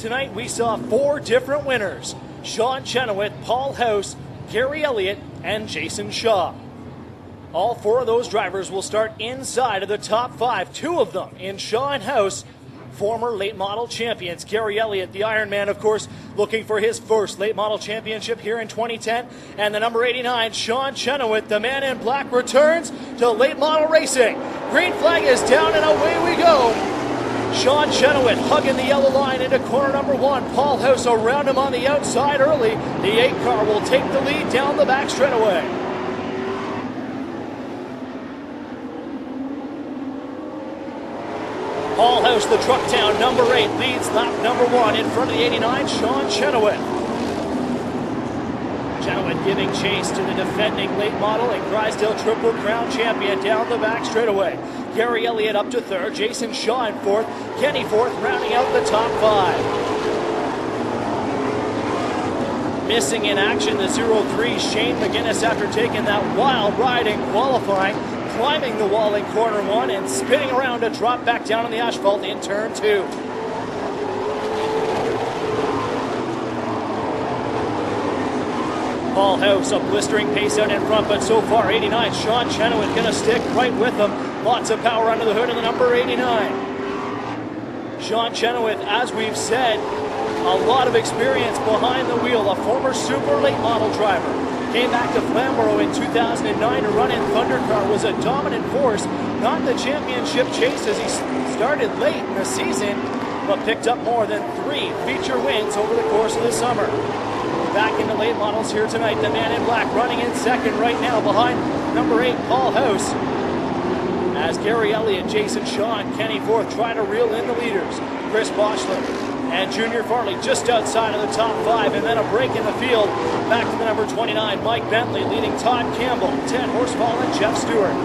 tonight, we saw 4 different winners: Sean Chenoweth, Paul House, Gary Elliott, and Jason Shaw. All 4 of those drivers will start inside of the top 5, 2 of them in Shaw and House, former late model champions. Gary Elliott, the Ironman, of course, looking for his first late model championship here in 2010. And the number 89, Sean Chenoweth, the man in black, returns to late model racing. Green flag is down and away we go. Sean Chenoweth hugging the yellow line into corner number 1. Paul House around him on the outside early. The 8 car will take the lead down the back straightaway. Paul House, the truck town, number 8, leads lap number 1 in front of the 89, Sean Chenoweth. Chenoweth giving chase to the defending late model and Grisdale Triple Crown champion down the back straightaway. Gary Elliott up to 3rd, Jason Shaw in 4th, Kenny 4th, rounding out the top 5. Missing in action, the 03, Shane McGuinness, after taking that wild ride in qualifying, climbing the wall in corner 1 and spinning around to drop back down on the asphalt in turn 2. Paul House, a blistering pace out in front, but so far 89, Sean Chenoweth going to stick right with him. Lots of power under the hood of the number 89. Sean Chenoweth, as we've said, a lot of experience behind the wheel, a former super late model driver. Came back to Flamboro in 2009 to run in Thundercar, was a dominant force, not in the championship chase as he started late in the season, but picked up more than 3 feature wins over the course of the summer. Back into late models here tonight, the man in black running in 2nd right now behind number 8, Paul House. As Gary Elliott, Jason Shaw, and Kenny 4th try to reel in the leaders. Chris Boschler and Junior Farley just outside of the top 5, and then a break in the field. Back to the number 29, Mike Bentley, leading Todd Campbell, Ted Horsfall, and Jeff Stewart.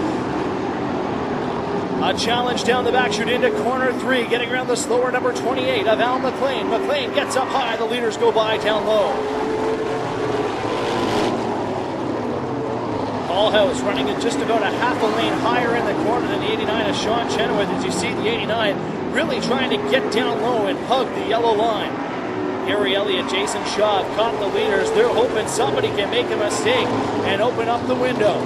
A challenge down the back chute into corner 3, getting around the slower number 28 of Al McLean. McLean gets up high, the leaders go by down low. Paul House running at just about a half a lane higher in the corner than the 89 of Sean Chenoweth, as you see the 89 really trying to get down low and hug the yellow line. Gary Elliott, Jason Shaw have caught the leaders. They're hoping somebody can make a mistake and open up the window.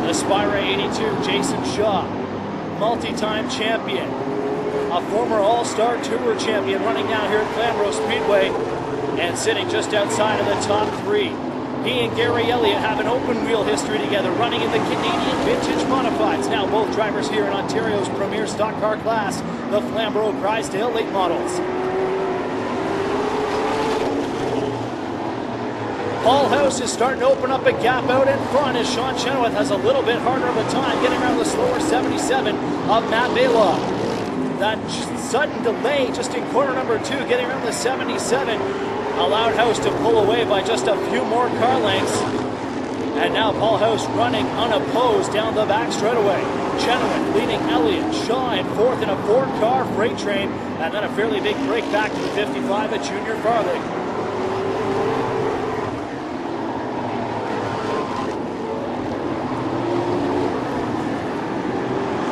The Spira 82, Jason Shaw, multi-time champion, a former All-Star Tour champion, running down here at Flamboro Speedway and sitting just outside of the top 3. He and Gary Elliott have an open wheel history together, running in the Canadian Vintage Modifieds. Now both drivers here in Ontario's premier stock car class, the Flamboro Grisdale late models. Paul House is starting to open up a gap out in front as Sean Chenoweth has a little bit harder of a time getting around the slower 77 of Matt Baylaw. That sudden delay just in corner number 2, getting around the 77, allowed House to pull away by just a few more car lengths. And now Paul House running unopposed down the back straightaway. Chenoweth leading Elliott, Shaw in 4th in a 4-car freight train, and then a fairly big break back to the 55 at Junior Farley.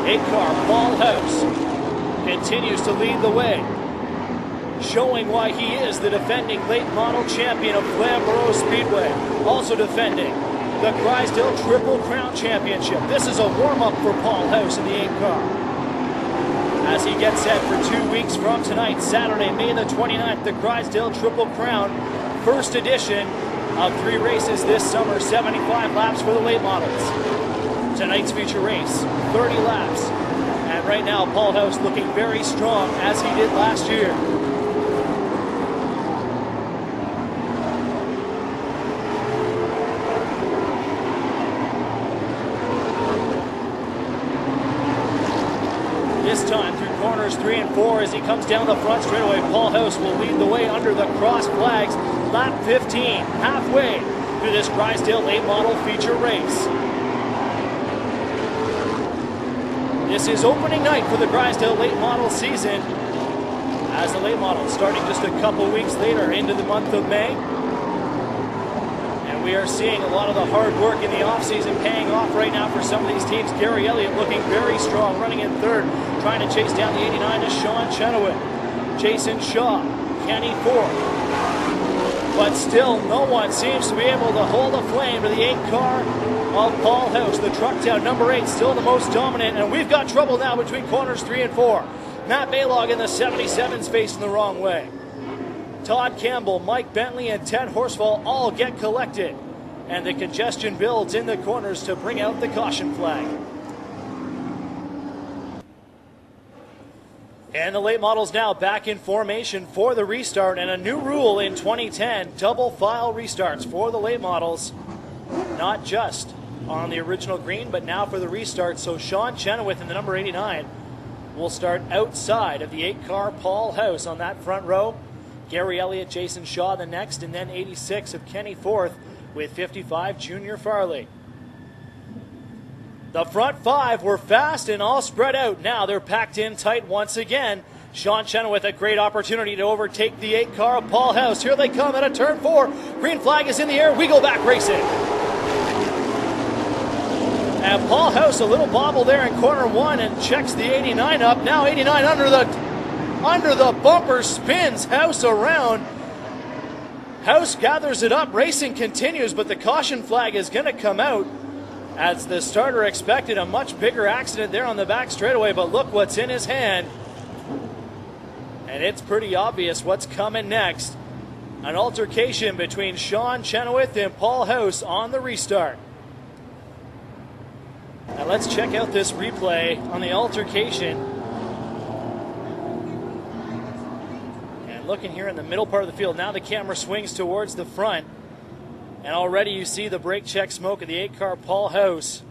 Eight-car Paul House continues to lead the way, showing why he is the defending late model champion of Flamboro Speedway. Also defending the Grisdale Triple Crown Championship. This is a warm-up for Paul House in the 8-car, as he gets set for 2 weeks from tonight, Saturday, May the 29th, the Grisdale Triple Crown, first edition of 3 races this summer, 75 laps for the late models. Tonight's feature race, 30 laps. And right now, Paul House looking very strong, as he did last year. This time through corners 3 and 4, as he comes down the front straightaway, Paul House will lead the way under the cross flags, lap 15, halfway through this Grisdale late model feature race. This is opening night for the Grisdale late model season, as the late model starting just a couple weeks later into the month of May. And And we are seeing a lot of the hard work in the offseason paying off right now for some of these teams. Gary Elliott looking very strong, running in third, trying to chase down the 89 to Sean Chenoweth. Jason Shaw, Kenny fourth. But still, no one seems to be able to hold a flame to the 8 car of Paul House. The truck town, number 8, still the most dominant. And we've got trouble now between corners 3 and 4. Matt Baylog in the 77's facing the wrong way. Todd Campbell, Mike Bentley, and Ted Horsfall all get collected. And the congestion builds in the corners to bring out the caution flag. And the late models now back in formation for the restart. And a new rule in 2010, double file restarts for the late models. Not just on the original green, but now for the restart. So Sean Chenoweth in the number 89 will start outside of the 8 car Paul House on that front row. Gary Elliott, Jason Shaw the next, and then 86 of Kenny fourth with 55 Junior Farley. The front 5 were fast and all spread out. Now they're packed in tight once again. Sean Chenoweth, a great opportunity to overtake the 8 car of Paul House. Here they come at a turn 4. Green flag is in the air. We go back racing. And Paul House, a little bobble there in corner 1 and checks the 89 up. Now 89 under the bumper, spins House around. House gathers it up. Racing continues, but the caution flag is going to come out as the starter expected a much bigger accident there on the back straightaway. But look what's in his hand. And it's pretty obvious what's coming next. An altercation between Sean Chenoweth and Paul House on the restart. Now let's check out this replay on the altercation. And looking here in the middle part of the field, now the camera swings towards the front. And already you see the brake check smoke of the 8 car Paul House.